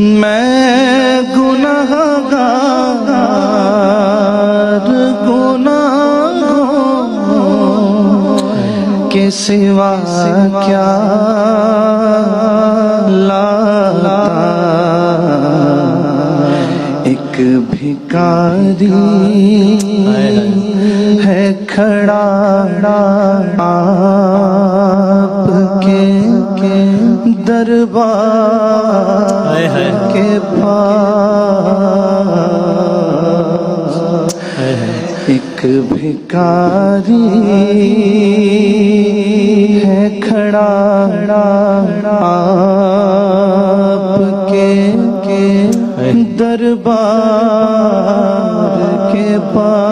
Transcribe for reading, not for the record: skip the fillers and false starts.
میں گناہگار گناہوں کے سوا کیا لاتا، ایک بھکاری ہے کھڑا آپ کے دربار کے پاس، ایک بھکاری ہے کھڑا آپ کے دربار کے پاس،